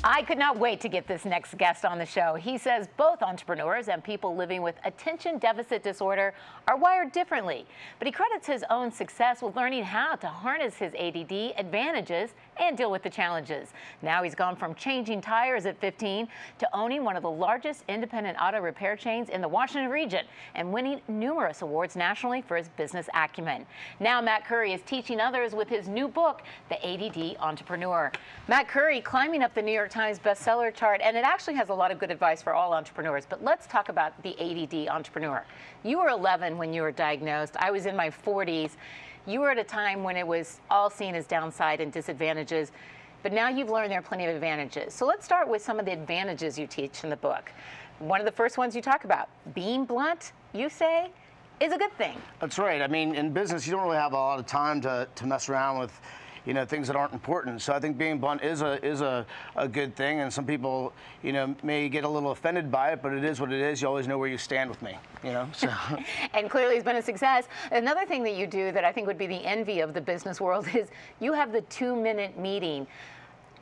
I could not wait to get this next guest on the show. He says both entrepreneurs and people living with attention deficit disorder are wired differently, but he credits his own success with learning how to harness his ADD advantages and deal with the challenges. Now he's gone from changing tires at 15 to owning one of the largest independent auto repair chains in the Washington region and winning numerous awards nationally for his business acumen. Now Matt Curry is teaching others with his new book, The ADD Entrepreneur. Matt Curry climbing up the New York Times bestseller chart, and it actually has a lot of good advice for all entrepreneurs. But let's talk about the ADD entrepreneur. You were 11 when you were diagnosed. I was in my 40s. You were at a time when it was all seen as downside and disadvantages, but now you've learned there are plenty of advantages. So let's start with some of the advantages you teach in the book. One of the first ones you talk about, being blunt, you say, is a good thing. That's right. I mean, in business, you don't really have a lot of time to mess around with, you know, things that aren't important. So I think being blunt is a good thing, and some people, you know, may get a little offended by it, but it is what it is. You always know where you stand with me, you know. So. And clearly it's been a success. Another thing that you do that I think would be the envy of the business world is you have the 2-minute meeting.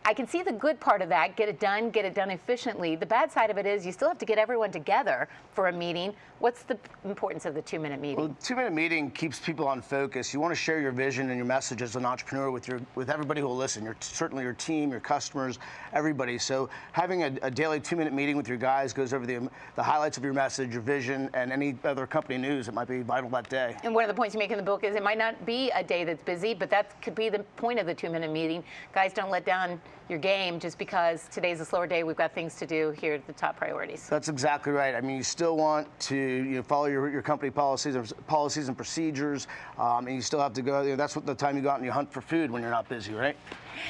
I can see the good part of that, get it done efficiently. The bad side of it is you still have to get everyone together for a meeting. What's the importance of the 2-minute meeting? Well, the 2-minute meeting keeps people on focus. You want to share your vision and your message as an entrepreneur with everybody who will listen, certainly your team, your customers, everybody. So having a daily 2-minute meeting with your guys goes over the highlights of your message, your vision, and any other company news that might be vital that day. And one of the points you make in the book is it might not be a day that's busy, but that could be the point of the 2-minute meeting. Guys, don't let down your game just because today's a slower day. We've got things to do. Here are the top priorities. That's exactly right. I mean, you still want to follow your company policies and procedures, and you still have to go. That's what the time you go out and you hunt for food when you're not busy, right?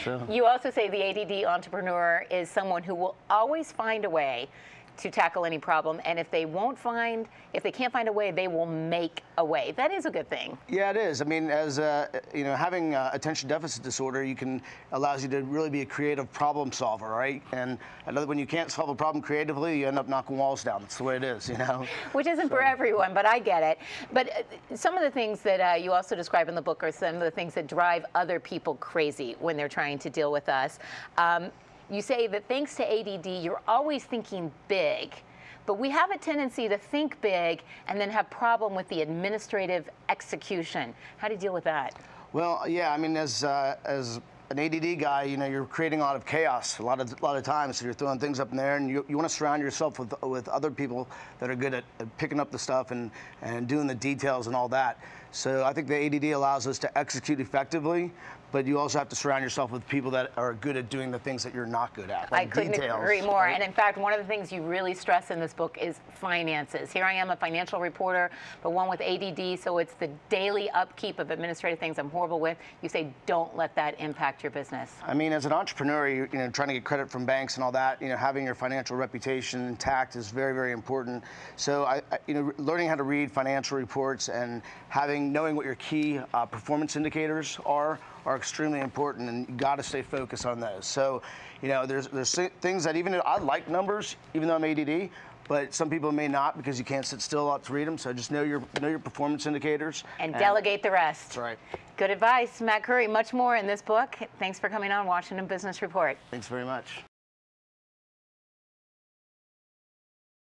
So. You also say the ADD entrepreneur is someone who will always find a way to tackle any problem, and if they can't find a way, they will make a way. That is a good thing. Yeah, it is. I mean, as you know, having attention deficit disorder, allows you to really be a creative problem solver, right? And when you can't solve a problem creatively, you end up knocking walls down. That's the way it is, you know. Which isn't for everyone, but I get it. But some of the things that you also describe in the book are some of the things that drive other people crazy when they're trying to deal with us. You say that thanks to ADD, you're always thinking big, but we have a tendency to think big and then have problem with the administrative execution. How do you deal with that? Well, yeah, I mean, as an ADD guy, you know, you're creating a lot of chaos a lot of times. So you're throwing things up in there, and you want to surround yourself with other people that are good at picking up the stuff and doing the details and all that. So I think the ADD allows us to execute effectively, but you also have to surround yourself with people that are good at doing the things that you're not good at. Like I couldn't agree more. Right? And in fact, one of the things you really stress in this book is finances. Here I am, a financial reporter, but one with ADD, so it's the daily upkeep of administrative things I'm horrible with. You say don't let that impact your business. I mean, as an entrepreneur, you're trying to get credit from banks and all that. Having your financial reputation intact is very, very important. So learning how to read financial reports and knowing what your key performance indicators are extremely important, and you got to stay focused on those. So, there's things that even I like numbers, even though I'm ADD, but some people may not because you can't sit still to read them. So just know your performance indicators and delegate the rest. That's right. Good advice, Matt Curry. Much more in this book. Thanks for coming on Washington Business Report. Thanks very much.